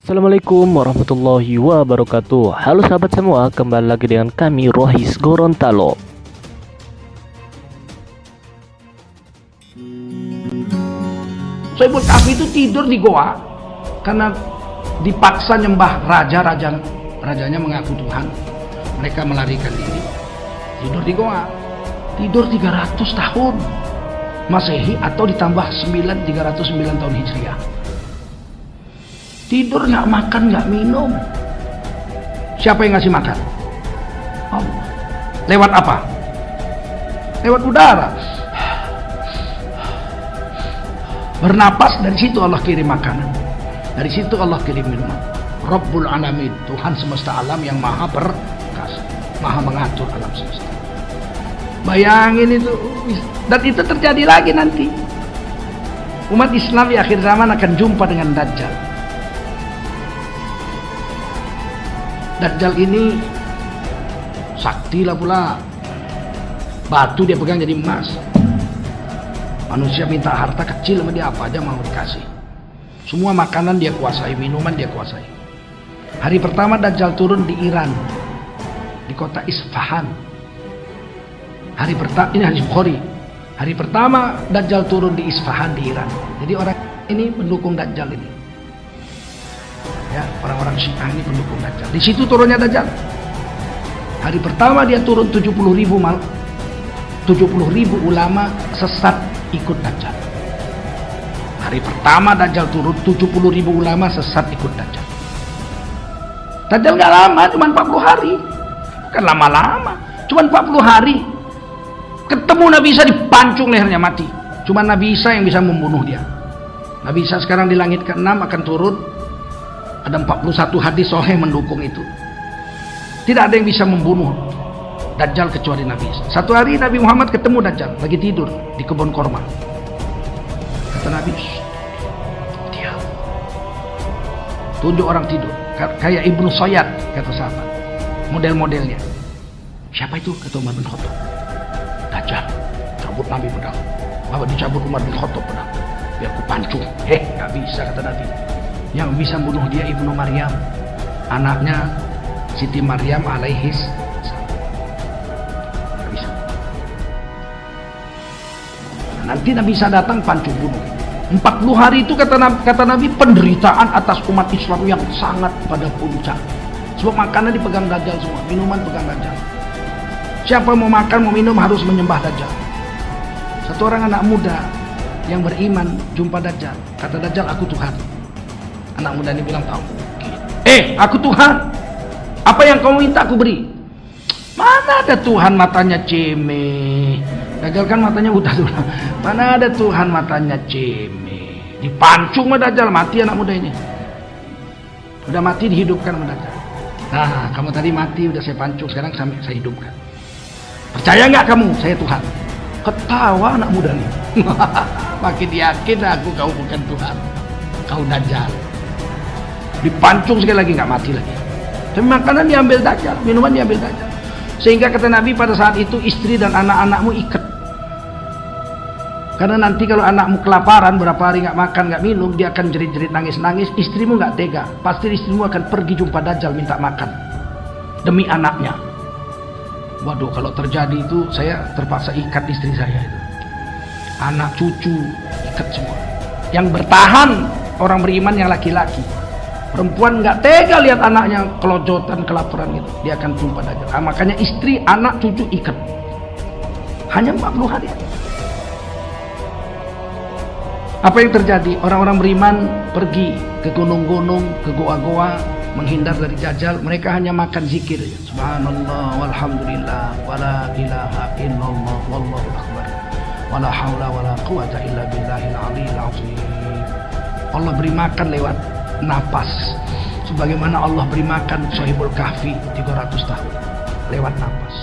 Assalamualaikum warahmatullahi wabarakatuh. Halo sahabat semua, kembali lagi dengan kami Rohis Gorontalo. Sohibul Kahfi itu tidur di goa karena dipaksa nyembah rajanya mengaku Tuhan. Mereka melarikan diri, tidur di goa, tidur 300 tahun Masehi atau ditambah 309 tahun Hijriah. Tidur, nggak makan, nggak minum. Siapa yang ngasih makan? Allah. Lewat apa? Lewat udara. Bernapas, dari situ Allah kirim makanan, dari situ Allah kirim minuman. Rabbul Alamin, Tuhan semesta alam yang maha perkasa, maha mengatur alam semesta. Bayangin itu, dan itu terjadi lagi nanti. Umat Islam di akhir zaman akan jumpa dengan Dajjal. Dajjal ini sakti lah pula, batu dia pegang jadi emas. Manusia minta harta kecil sama dia, apa aja mau dikasih. Semua makanan dia kuasai, minuman dia kuasai. Hari pertama Dajjal turun di Iran, di kota Isfahan. Hari pertama, ini hadis Bukhari. Hari pertama Dajjal turun di Isfahan di Iran. Jadi orang ini mendukung Dajjal ini. Ya, orang-orang Syiah ini pendukung Dajjal. Di situ turunnya Dajjal. Hari pertama dia turun 70.000 ulama sesat ikut Dajjal. Hari pertama Dajjal turun 70.000 ulama sesat ikut Dajjal. Dajjal nggak lama, cuma 40 hari. Bukan lama-lama, cuma 40 hari. Ketemu Nabi Isa, dipancung lehernya, mati. Cuma Nabi Isa yang bisa membunuh dia. Nabi Isa sekarang di langit ke-6 akan turun. Ada 41 hadis sahih mendukung itu. Tidak ada yang bisa membunuh Dajjal kecuali Nabi Isa. Satu hari Nabi Muhammad ketemu Dajjal lagi tidur di kebun korma. Kata Nabi, diam. Tunjuk orang tidur, kayak Ibnu Sayyad, kata sahabat. Model-modelnya. Siapa itu? Kata Umar bin Khattab. Dajjal. Cabut Nabi pedang. Apa dicabut Umar bin Khattab pedang? Biar ku pancung. Gak bisa, kata Nabi. Yang bisa bunuh dia Ibnu Maryam, anaknya Siti Maryam alaihis. Gak bisa. Nanti Nabi Isa datang, pancung bunuh. 40 hari itu kata Nabi penderitaan atas umat Islam yang sangat pada puncak. Sebab makanan dipegang Dajjal semua, minuman pegang Dajjal. Siapa mau makan mau minum harus menyembah Dajjal. Satu orang anak muda yang beriman jumpa Dajjal, kata Dajjal, aku Tuhan. Anak muda ini bilang, tahu, aku Tuhan. Apa yang kamu minta aku beri. Mana ada Tuhan matanya cemeh. Dajjal kan matanya udah tuh. Mana ada Tuhan matanya cemeh. Dipancung sama Dajjal, mati anak muda ini. Udah mati dihidupkan sama Dajjal. Nah, kamu tadi mati udah saya pancung, sekarang saya hidupkan. Percaya nggak kamu saya Tuhan? Ketawa anak muda nih. Makin yakin aku kau bukan Tuhan, kau Dajjal. Dipancung sekali lagi, nggak mati lagi. Tapi makanan diambil Dajjal, minuman diambil Dajjal. Sehingga kata Nabi pada saat itu istri dan anak-anakmu ikat. Karena nanti kalau anakmu kelaparan berapa hari nggak makan nggak minum, dia akan jerit-jerit nangis-nangis. Istrimu nggak tega, pasti istrimu akan pergi jumpa Dajjal minta makan demi anaknya. Waduh, kalau terjadi itu saya terpaksa ikat istri saya itu. Anak cucu ikat semua. Yang bertahan orang beriman yang laki-laki. Perempuan nggak tega lihat anaknya kelojotan, kelaparan gitu. Dia akan jumpa Dajjal. Nah, makanya istri, anak, cucu ikat. Hanya 40 hari. Apa yang terjadi? Orang-orang beriman pergi ke gunung-gunung, ke goa-goa, menghindar dari Dajjal. Mereka hanya makan zikir. Subhanallah, walhamdulillah, wala ilaha illallah, wallahu akbar, wala hawla wala quwata illa billahil aliyil azim. Allah beri makan lewat napas, sebagaimana Allah beri makan Sohibul Kahfi 300 tahun lewat napas.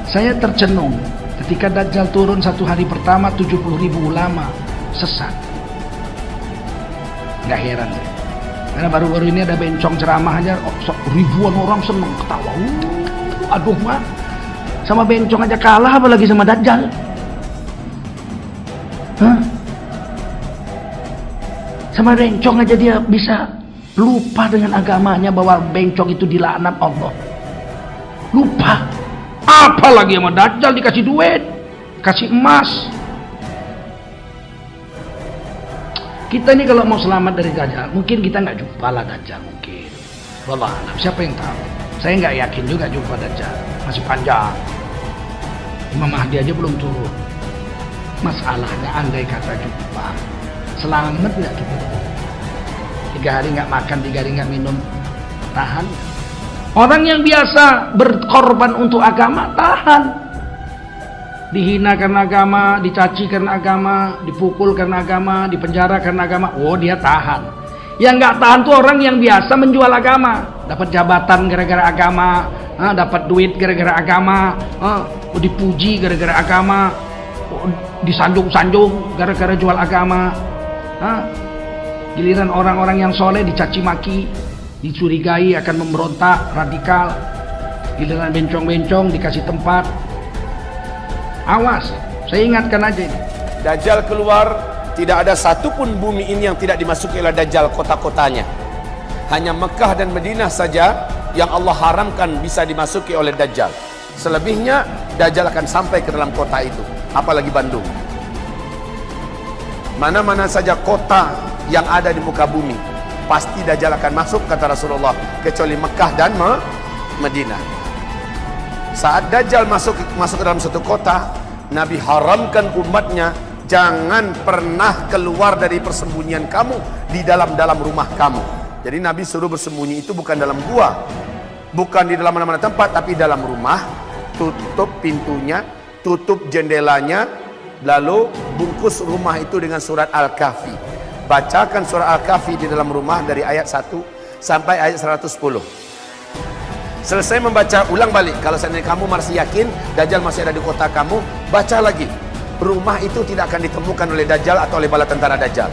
Saya tercenung ketika Dajjal turun satu hari pertama 70.000 ulama sesat. Nggak heran saya, karena baru-baru ini ada bencong ceramah aja ribuan orang seneng ketawa. Aduh mah, sama bencong aja kalah apalagi sama Dajjal. Sama bencong aja dia bisa lupa dengan agamanya, bahwa bencong itu dilaknat Allah. Lupa. Apalagi sama Dajjal dikasih duit, kasih emas. Kita ini kalau mau selamat dari Dajjal, mungkin kita nggak jumpa lah Dajjal, mungkin. Wallah alam, siapa yang tahu? Saya nggak yakin juga jumpa Dajjal, masih panjang. Imam Mahdi aja belum turun. Masalahnya andai kata jumpa, selamat nggak kita? 3 hari nggak makan, 3 hari nggak minum, tahan. Orang yang biasa berkorban untuk agama, tahan. Dihina karena agama, dicaci karena agama, dipukul karena agama, dipenjara karena agama, oh dia tahan. Yang nggak tahan tuh orang yang biasa menjual agama, dapat jabatan gara-gara agama, dapat duit gara-gara agama, dipuji gara-gara agama, disanjung-sanjung gara-gara jual agama. Giliran orang-orang yang soleh dicaci maki, dicurigai akan memberontak radikal. Giliran bencong-bencong dikasih tempat. Awas, saya ingatkan aja ini. Dajjal keluar, tidak ada satupun bumi ini yang tidak dimasuki oleh Dajjal kota-kotanya. Hanya Mekah dan Madinah saja yang Allah haramkan bisa dimasuki oleh Dajjal. Selebihnya Dajjal akan sampai ke dalam kota itu, apalagi Bandung. Mana-mana saja kota yang ada di muka bumi, pasti Dajjal akan masuk, kata Rasulullah, kecuali Mekah dan Madinah. Saat Dajjal masuk ke dalam satu kota, Nabi haramkan umatnya, jangan pernah keluar dari persembunyian kamu di dalam rumah kamu. Jadi Nabi suruh bersembunyi itu bukan dalam gua, bukan di dalam mana-mana tempat, tapi dalam rumah. Tutup pintunya, tutup jendelanya, lalu bungkus rumah itu dengan surat Al-Kahfi. Bacakan surat Al-Kahfi di dalam rumah dari ayat 1 sampai ayat 110. Selesai membaca, ulang balik. Kalau seandainya kamu masih yakin Dajjal masih ada di kota kamu, baca lagi. Rumah itu tidak akan ditemukan oleh Dajjal atau oleh bala tentara Dajjal.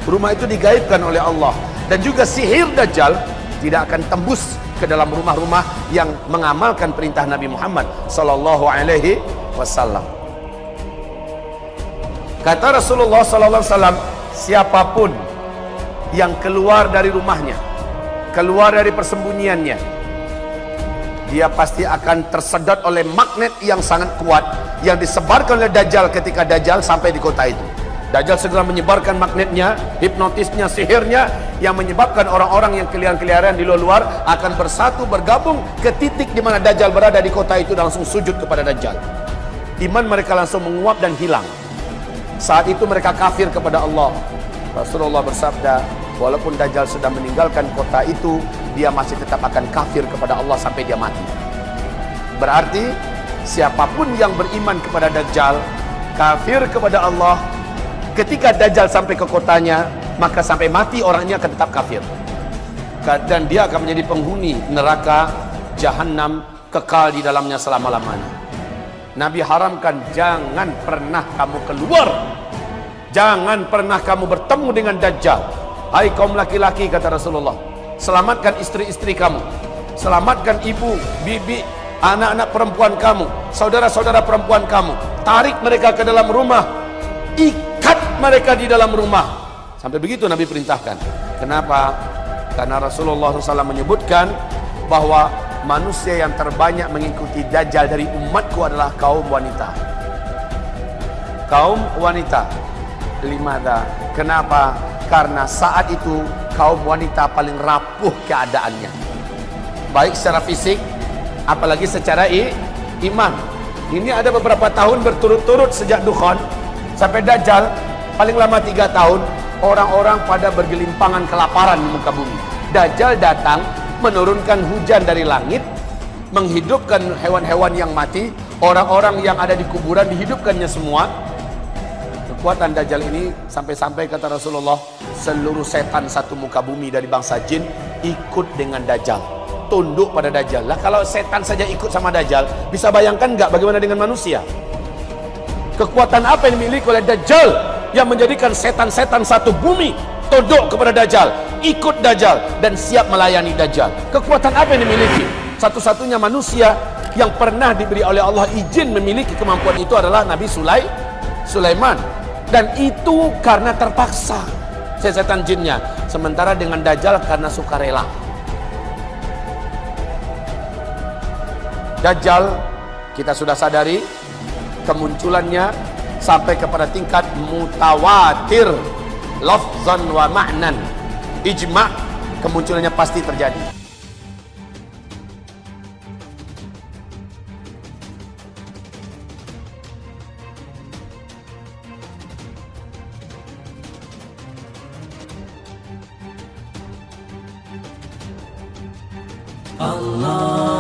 Rumah itu digaibkan oleh Allah. Dan juga sihir Dajjal tidak akan tembus ke dalam rumah-rumah yang mengamalkan perintah Nabi Muhammad sallallahu alaihi wasallam. Kata Rasulullah sallallahu alaihi wasallam, siapapun yang keluar dari rumahnya, keluar dari persembunyiannya, dia pasti akan tersedot oleh magnet yang sangat kuat yang disebarkan oleh Dajjal ketika Dajjal sampai di kota itu. Dajjal segera menyebarkan magnetnya, hipnotisnya, sihirnya, yang menyebabkan orang-orang yang keliaran-keliaran di luar akan bersatu, bergabung ke titik di mana Dajjal berada di kota itu dan langsung sujud kepada Dajjal. Iman mereka langsung menguap dan hilang. Saat itu mereka kafir kepada Allah. Rasulullah bersabda, walaupun Dajjal sudah meninggalkan kota itu, dia masih tetap akan kafir kepada Allah sampai dia mati. Berarti siapapun yang beriman kepada Dajjal, kafir kepada Allah, ketika Dajjal sampai ke kotanya, maka sampai mati orangnya akan tetap kafir. Dan dia akan menjadi penghuni neraka Jahannam, kekal di dalamnya selama-lamanya. Nabi haramkan, jangan pernah kamu keluar, jangan pernah kamu bertemu dengan Dajjal. Hai kaum laki-laki, kata Rasulullah, selamatkan istri-istri kamu, selamatkan ibu, bibi, anak-anak perempuan kamu, saudara-saudara perempuan kamu, tarik mereka ke dalam rumah, ikat mereka di dalam rumah. Sampai begitu Nabi perintahkan. Kenapa? Karena Rasulullah SAW menyebutkan bahwa manusia yang terbanyak mengikuti Dajjal dari umatku adalah kaum wanita. Kaum wanita. Limada? Kenapa? Karena saat itu kaum wanita paling rapuh keadaannya, baik secara fisik apalagi secara iman. Ini ada beberapa tahun berturut-turut sejak Dukhan sampai Dajjal, paling lama 3 tahun, orang-orang pada bergelimpangan kelaparan di muka bumi. Dajjal datang menurunkan hujan dari langit, menghidupkan hewan-hewan yang mati, orang-orang yang ada di kuburan dihidupkannya semua. Kekuatan Dajjal ini sampai-sampai kata Rasulullah, seluruh setan satu muka bumi dari bangsa jin ikut dengan Dajjal, tunduk pada Dajjal. Lah kalau setan saja ikut sama Dajjal, bisa bayangkan nggak bagaimana dengan manusia? Kekuatan apa yang dimiliki oleh Dajjal yang menjadikan setan-setan satu bumi tunduk kepada Dajjal, ikut Dajjal dan siap melayani Dajjal? Kekuatan apa yang dimiliki? Satu-satunya manusia yang pernah diberi oleh Allah izin memiliki kemampuan itu adalah Nabi Sulaiman. Dan itu karena terpaksa. setan jinnya. Sementara dengan Dajjal karena sukarela. Dajjal kita sudah sadari kemunculannya sampai kepada tingkat mutawatir, lafzan wa ma'nan, ijma', kemunculannya pasti terjadi. Allah